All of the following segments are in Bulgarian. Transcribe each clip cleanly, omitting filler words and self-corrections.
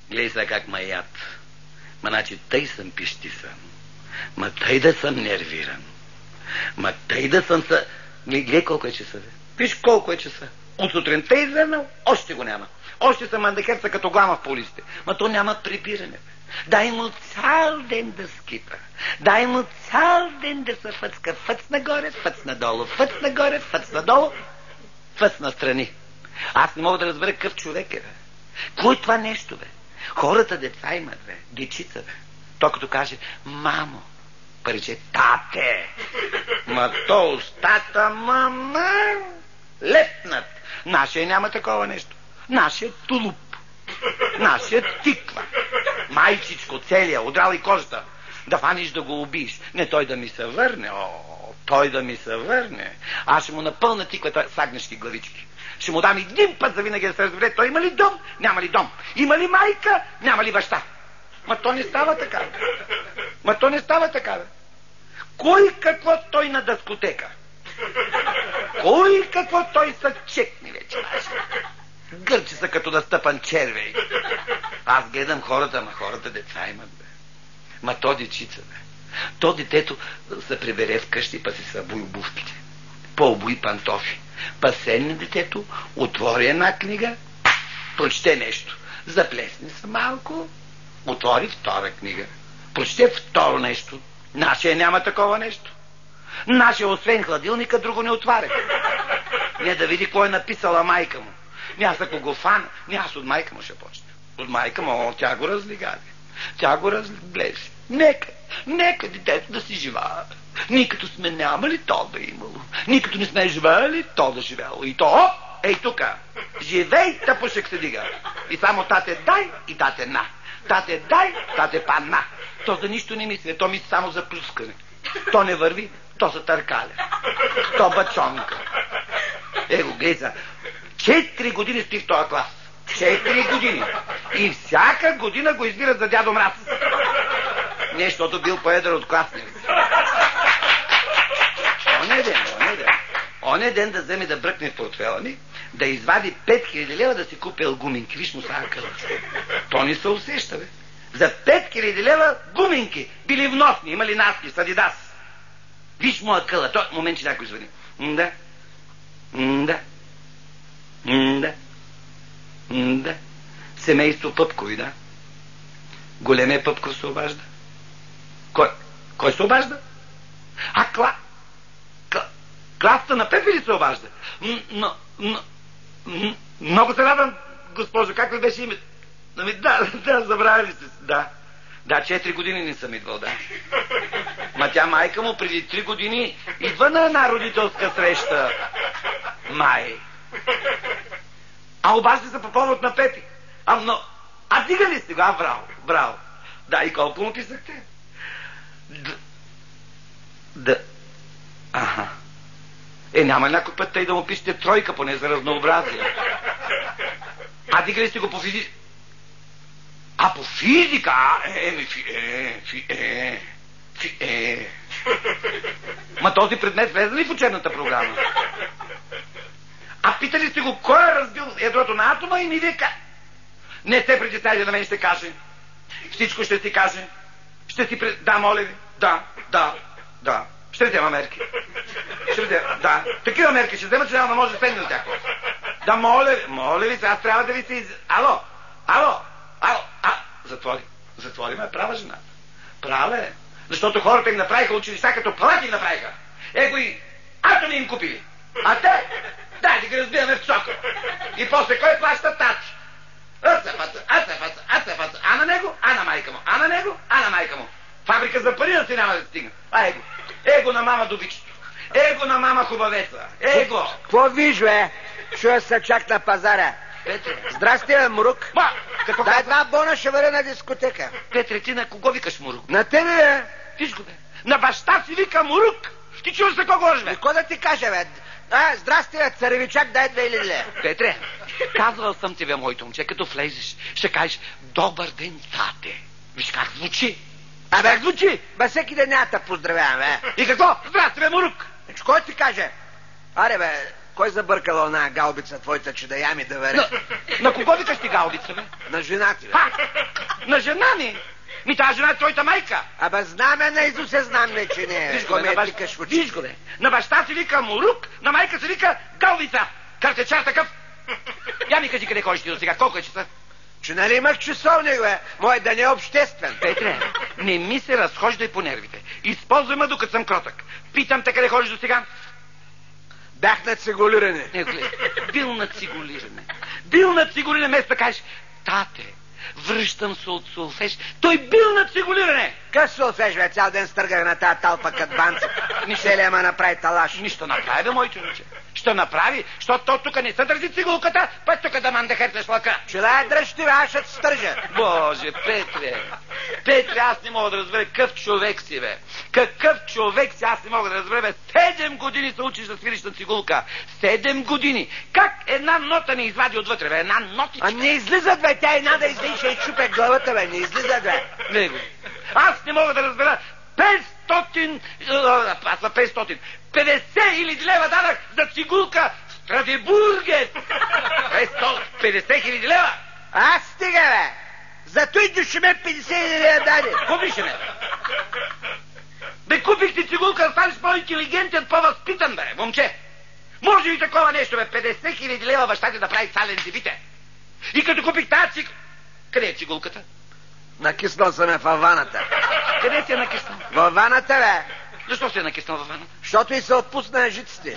Гледай сега как ма яд. Ма значи тъй съм пищисан. Ма тъй да съм нервиран. Ма тъй да съм са... Гледай колко е часа, бе. Виж колко е часа. От сутринта извернал, още го няма. Още съм мандахерца като глама в полиците. Ма то няма прибиране, бе. Дай му цял ден да скипа. Дай му цял ден да се фъцка. Фъц нагоре, фъц надолу, фъц нагоре, фъц надолу, фъц настрани. Аз не мога да разбера какъв човек е, бе. Кой е това нещо, бе? Хората деца имат, бе. Дечица, бе. То като каже, мамо, париче, тате. Ма то устата, мама, лепнат. Нашия няма такова нещо. Нашия тулуп. Нашия тиква. Майчичко, целия, удрал и кожата. Да фаниш да го убиеш. Не той да ми се върне. О, той да ми се върне. Аз ще му напълна тиквата с агнешки главички. Ще му дам един път за винаги да се разбере. Той има ли дом? Няма ли дом? Има ли майка? Няма ли баща? Ма то не става така. Ма то не става така. Кой какво той на дъскотека? Кой какво той са чекни вече? Гърчи са като да стъпан червей. Аз гледам хората, ма хората деца имат, бе. Ма то дечица, бе. То детето се прибере вкъщи, па си събуи обувките. По-обуи пантофи. Па седне детето, отвори една книга, прочете нещо. Заплесне се малко, отвори втора книга. Прочете второ нещо. Нашия няма такова нещо. Нашия освен хладилника друго не отваря. Не да види кой е написала майка му. Аз ако го фана, аз от майка му ще почне. От майка му, тя го разлигаде. Тя го разглеси. Нека детето да си живее. Ние като сме нямали, то да имало. Ние като не сме живели, то да живело. И то, ей тука, живей, тъпушек се дига. И само тате дай и тате на. Тате дай, тате пана. То за нищо не мисли, то мисли само за плюскане. То не върви, то се търкаля. То бачонка. Его, гледа, 4 години стои в този клас. 4 години. И всяка година го избират за дядо Мраз. Нещото бил по-едър от класния. Оне ден да вземе да бръкне в портфела ми, да извади 5000 лева да си купил гуминки. Виж му сега къде. То не се усеща, бе. За 5000 лева гуминки. Били вносни, имали наски с Адидас. Виж му акъла. Той момент, че някой звъни. Да. Семейство Пъпкови, да. Големия Пъпков се обажда. Кой се обажда? Класата на Пепи ли се обажда? Много се радвам, госпожо. Как ли беше името? Да, забравили се. Да, 4 години не съм идвал, да. Ма тя майка му преди 3 години идва на една родителска среща. Май. Обажда се по повод на Пепи. Дига ли сте го? Браво. Да, и колко му писахте? Аха. Няма някой път тъй да му пишете 3, поне за разнообразие. Дига ли сте го по физика? По физика? Ма този предмет влезе ли в учебната програма? Питали сте го, кой е разбил ядрото на атома и ми вика. Не се притесняйте, на мен ще каже. Всичко ще си каже. Да, моля ви. Да. Ще взема мерки. Да. Такива мерки ще взема, че няма да може да седне от тях. Да, моля ви, аз трябва да ви се Ало. Затвори ме, права жената. Права е. Защото хората им направиха училища, като палати им направиха. Его и атоми им купили. А те? Дай да ги разбиваме в сока. И после кой плаща? Тачи. А на него, а на майка му. А на него, а на майка му. Фабрика за пари да си няма да стигна. Его на мама добичето. Его на мама хубавеца. Его. Какво виж, бе? Чуя се чак на пазара. Петре. Здрасти, бе, Мурук. Дай една бона ще въря на дискотека. Петре, ти на кого викаш Мурук? На тебе, бе. Всичко, бе. На баща си вика Мурук. Ти чуваш за кого говориш, бе? Какво да ти кажа, бе? Здрасти, бе, царевичак, дай 2000 лева. Петре, казвал съм тебе, моето момче, като влезеш, ще кажеш добър ден, тате. Виж как звучи. Как звучи? Бе, всеки ден няма да поздравявам, бе. И какво? Здрасти, бе, Мурук. Кой ти каже? Аре, бе, Кой забъркал оная галбица твоята, че да ями да варе? На кого викаш ти галбица, бе? На жена ти, бе. На жена ми? Тази жена е твоята майка. Абе, знаме на Изусе, знам не, че не е. Виж го, бе. На баща си вика Мурук, на майка си вика галбица. Картечар такъв. Я ми кажи къде ходиш ти до сега, колко е часа? Че нали имах часовник, бе? Мой да не е обществен. Петре, не ми се разхождай по нервите. Използвай ме докато съм кротък. Питам те къде ходиш до сега? Бях на цигулиране. Бил на цигулиране. Бил на цигулиране, вместо да кажеш, тате, връщам се от солфеж. Той бил на цигулиране. Къс солфеж, бе? Цял ден стъргах на тази талпа кът банци. Селия ма направи талаш. Нищо направи, бе, мой човече. Що направи? Защото то тук не се държи цигулката, път тук да ман да хертлеш лъка. Чела е дръж ти, бе, аз ще те стържа. Боже, Петре. Петре, аз не мога да разбера какъв човек си, бе. Какъв човек си, аз не мога да разбера, бе. 7 години се учиш да свириш на цигулка. 7 години. Как една нота не извади отвътре, бе? Една нотичка. А не излизат, бе, тя една да излиша и чупе главата, бе. Не излизат, бе. Не, бе. Аз не мога да разбера. 500 000 лева дадах за цигулка в Страдебургет. 50 000 лева. Аз стига, бе. Зато и душиме 50 000 лева даде. Купиш ме. Бе, купих ти цигулка да станеш по-интелигентен, по-възпитан, бе, момче. Може ли такова нещо, бе? 50 000 лева баща ти да прави сален зибите. И като купих тази цигулка... Къде е цигулката? Накиснал съм я във ваната. Къде си е накиснал? Във ваната, бе. Защо си е накиснал във ваната? Защото и се отпусна жиците.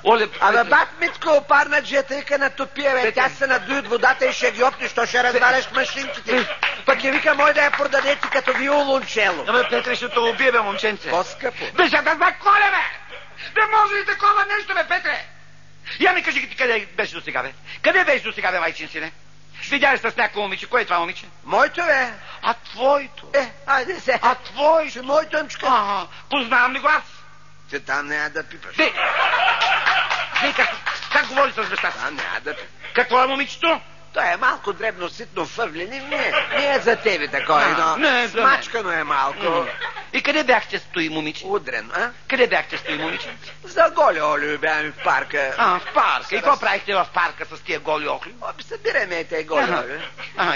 Оле, Абе, бат Митко, опарна джета и на топия, бе. Тя се надуи от водата и ще ги опни, що ще разваляш машинките. Пък я вика, мой да я продадете като виолончело. Абе, Петре, ще те убие, бе, момченце. По-скъпо. Бе, ще да заколя, бе! Бе, може ли такова нещо, бе, Петре? Я ми кажи ти къде беше до сега, бе? Къде беше до сега, бе, майчин сине? Видя ли с някакво момиче? Кое е това момиче? Моето, бе. А твоето? Айде се. А твоето? Моето, Емчка. Познавам ли го аз? Ти там няма да пипаш. Бе, как говори с баща си? Там няма да пипаш. Какво е момичето? Той е малко дребно, ситно фърлени. Не е за тебе такова, но смачкано е малко. И къде бяхте стои, момиче? Удрен, а? Къде бяхте стои, момиче? За голи оли бяхме в парка. В парка. И какво правихте в парка с тия голи охли? Събираме тези голи оли.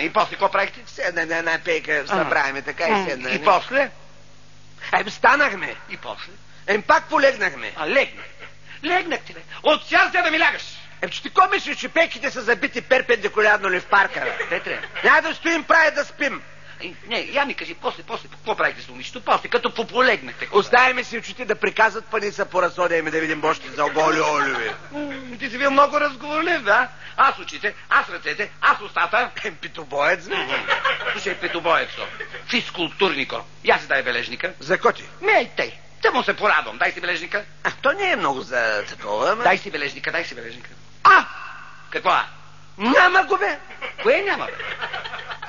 И после какво правихте? Седна на една пейка, събраваме така и седна. И после? Станахме. И после? Пак полегнахме. Легнахте, бе. От сега да ми лягаш. Че ти ко мислиш, че пейките са забити перпендикулярно ли в парка, бе? Петре. Няма да стоим прави да спим. Не, я ми кажи, после, какво правите с момичето? После, като пополегнахте. Оставяме си очите да приказват, па ни са поразсодяме да видим бощи за голи оливи. Ти си бил много разговорлив, да? Аз очите, аз ръцете, аз устата. Питобоец, бе. Слушай, питобоецо, физкултурнико. Я си дай бележника. За коти? Не, тъй. Те му се порадвам. Дай си бележника. То не е много за такова, ама... Дай си бележника. Какво? Няма го, бе. Кое няма, бе?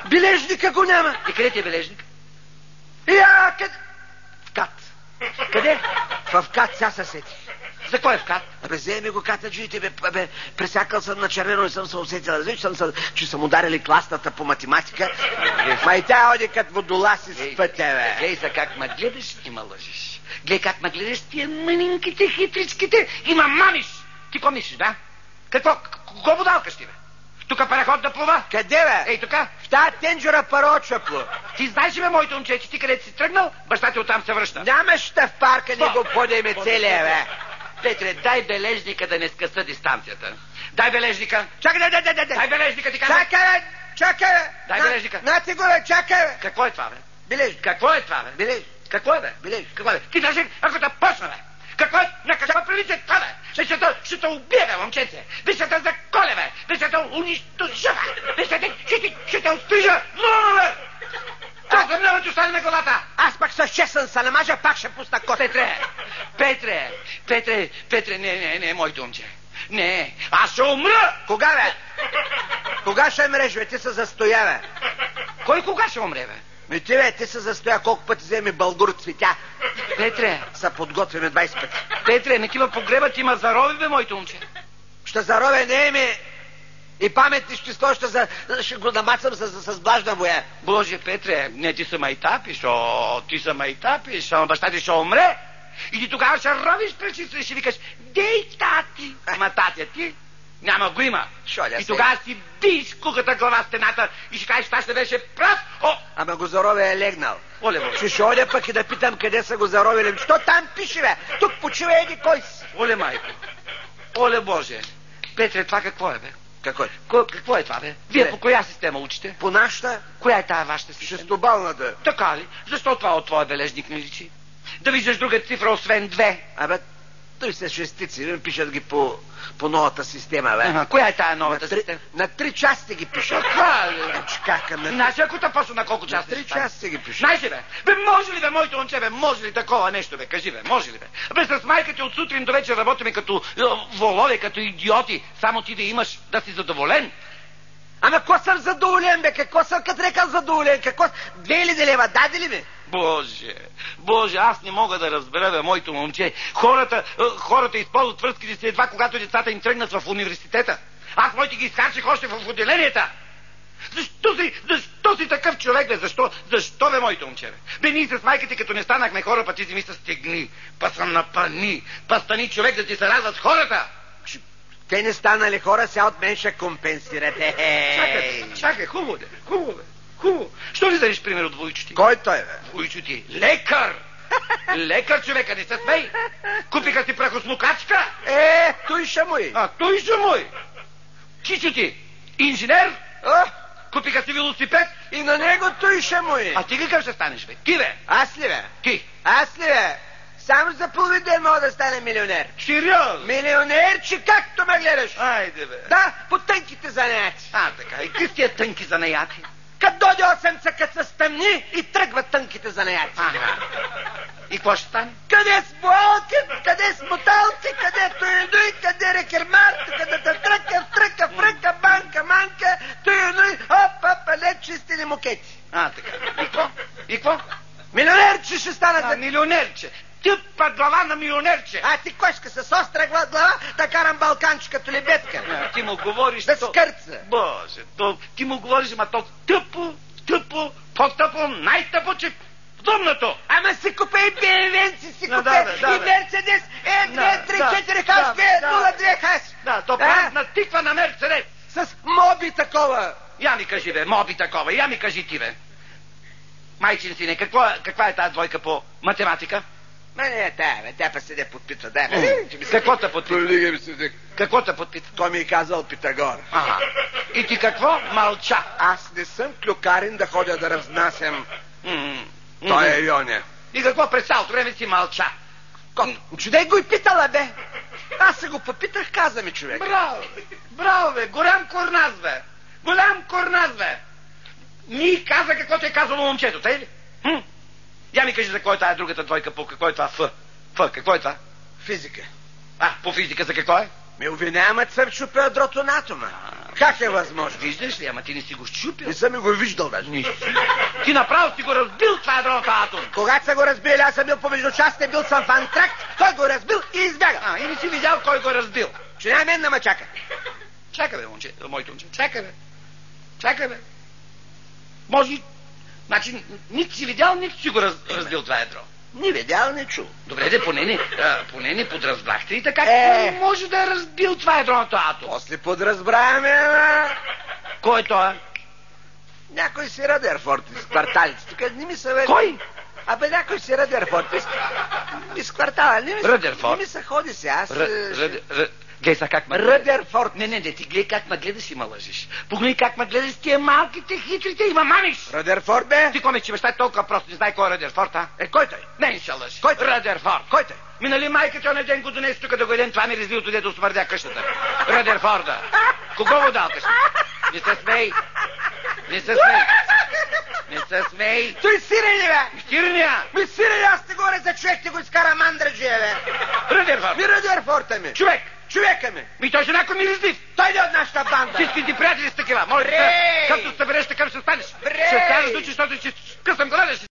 Бележника го няма. И къде ти е бележник? Къде? В КАТ. Къде? В КАТ, сега се сети. За кой е в КАТ? Вземи го катаджиите, бе. Пресякал съм на червено и съм се усетил. Че съм ударили класната по математика. Ма и тя оди като водоласи с пътя, бе. Глей за как ме гледаш и ме лъжиш. Глей как ме гледаш тия мънинките, хитричките и ме мамиш. Ти ко мислиш, да? Какво водалкаш ти, бе? Тук параход да плува? Къде, бе? Ей, тука. В тази тенджера пароча плува. Ти знаеш ли, бе, моето момче, че ти къде си тръгнал, баща ти оттам се връща. Нямаш в парка, не го подеме целия, бе. Петре, дай бележника да не скъса дистанцията. Дай бележника. Чакай, Дай бележника, ти казвам. Чакай, бе. Дай бележника. На ти го, бе, чакай, бе. Какво е това, бе? Бележник. Какво е това, бе? Бележник. Какво е, бе? Бележник. Какво е, бе? Ти даже, ако те почна, бе. Какво е? На какво прилича това, бе? Ще те убие, бе, момченце. Ще те заколе, бе. Ще те унищожа, бе. Ще те отстрижа. Но, бе. Това за мляването стане на главата. Аз пак с честен се намажа, пак ще пусна кота. Петре, не, моето момче. Не, аз ще умра. Кога, бе? Кога ще мреш, бе? Ти се застоя, бе. Кой кога ще умре, бе? Ти, бе, ти се застоя, колко пъти вземе българ цветя. Петре. Са подготвяме 20 пъти. Петре, не кива погребът има зарови, бе, моето момче. Ще заровя, не ми. И паметни ще сто, ще го намацам с влажна боя. Боже, Петре, не ти са майтапиш, ти са майтапиш, баща ти ще умре. И ти тогава ще ровиш пречица и ще викаш: дей, тати! Ама татя ти няма го има. И тогава си биш куката глава в стената и ще кажеш: това ще беше прав. Ама го зарове е легнал. Оле, Боже. Ще одя пък и да питам къде са го заровили. Що там пише, бе? Тук почива еди кой си. Оле, майко. Оле, Боже. Петре, това какво е, бе? Какво е това, бе? Вие по коя система учите? По нашата. Коя е тая вашата система? Шестобалната. Така ли? Защо това от твоя бележник не личи? Да виждаш друга цифра, освен 2. Абе, той са шестици, пишат ги по новата система, бе. Коя е тая новата система? На 3 части ги пишат. Така ли? Знаеш, ако те после на колко части? На 3 части ги пишат. Знаеш ли, бе? Бе, може ли, бе, моето момче, бе, може ли такова нещо, бе? Кажи, бе, може ли, бе? Бе, с майка ти от сутрин до вечер работиме като волове, като идиоти. Само ти да имаш, да си задоволен. Ама какво съм задоволен, бе? Какво съм като рекал задоволен? Какво? 2000 лева даде ли, бе? Боже, аз не мога да разбера, бе, моето момче. Хората използват връзките си едва когато децата им тръгнат в университета. Аз моите ги изхарчих още в отделенията. Защо си такъв човек, бе? Защо, бе, моето момче, бе? Бе, ние с майка ти, като не станахме хора, па ти си ми са стегни, па са напани, па стани човек да ти се радват с хората. Те не станали хора, сега от мен ще компенсирате. Чакай, хубаво, бе, хубаво. Що ли вземеш пример от Войчо ти? Кой той, бе? Войчо ти. Лекар! Лекар, човека, не се смей! Купиха си прахосмукачка! Той ще мой! Той ще мой! Чичо ти. Инженер! Купиха си велосипед! И на него той ще мой! Ти какъв ще станеш, бе? Ти, бе! Аз ли, бе? Ти! Аз ли, бе? Само за половин ден мога да стане милионер. Сериозно? Милионер, че както ме гледаш. Айде, бе. Да, по тънките занаяти. Така. И какви тия тънки занаяти? Като дойде 8-ца, като се стъмни и тръгват тънките занаяти. И какво ще стане? Къде с буалки, къде с моталци, къде туйнуй, къде рекермарто, къде да тръка, фръка, банка, манка, туйнуй, хоп, лед чистили мукети. Така. И какво? Милионерче ще стана. Милионерче. Тъпа глава на милионерче. Ти кошка с остра глава, да карам балканче като лебедка. Ти му говориш... Да скърца. Боже, ти му говориш, ама то тъпо, по-тъпо, най-тъпо, че вдъмнато. Ама си купе и БМВ-ци, си купе и Мерцедес, 2, 3, 4 хаш, 02 хаш. То празна тиква на Мерцедес. С моби такова. Я ми кажи, бе, моби такова, я ми кажи ти, бе. Майчин сине, каква е тази двойка по математика? Не е тая, бе, тя па се не подпитва, да, бе. Какво те подпитва? Какво те подпитва? Той ми е казал Питагор. И ти какво? Мълча. Аз не съм клюкарин да ходя да разнасям. Той е Йоня. И какво през цялото време си мълча? Чудей го и питала, бе. Аз се го попитах, каза ми човек. Браво, бе, голям корназ, бе. Ми каза каквото е казало момчето, тъй ли? Я ми кажи за кой е тая другата двойка, по какво е това Ф? Какво е това? Физика. По физика за какво е? Ме обвиняваме, че съм щупил дрото на атома. Как е възможно? Виждаш ли, ама ти не си го щупил. Не съм го виждал даже. Ти направо си го разбил това ядроната атом. Когато са го разбили, аз съм бил помежду частите, бил съм в антракт, той го разбил и избягал. И не си видял кой го е разбил. Че не мен да ме чака. Чакай, бе, моето момче. Чакай, бе. Може, значи, нито си видял, нито си го разбил това ядро. Ни видял, не чул. Добре, де, поне не подразбрахте и така, може да е разбил това ядроното атом. После подразбраваме, Кой е това? Някой си Радерфорд из кварталите. Тук не ми са... Кой? Някой си Радерфорд из квартала. Радерфорд? Не ми се ходи се, аз... Гледай са как ме гледаш. Радерфорд. Не, ти гледай как ме гледаш и ме лъжиш. Погледни как ме гледаш с тия малките, хитрите и ме мамиш. Радерфорд, бе? Ти коме, че баща е толкова просто, не знае кой е Радерфорд, а? Кой той? Не ще лъжи. Кой той? Радерфорд. Кой той? Минали майка ти онен ден го донес тук да го едем, това ми развил туде да усмърдя къщата. Радерфорда. Кого го дал къщата? Не се смей. Той сирени, бе! Сирения! Сирени, аз те говоря за човек, ти го изкара мандраджия, бе! Радерфорд! Радерфорда ми! Човека ми! Той ще някой миризлив! Той е от нашата банда! Всички ти приятели са такива! Моля, като се събереш, така ще станеш! Ще кажеш, защото ще късам гледаш!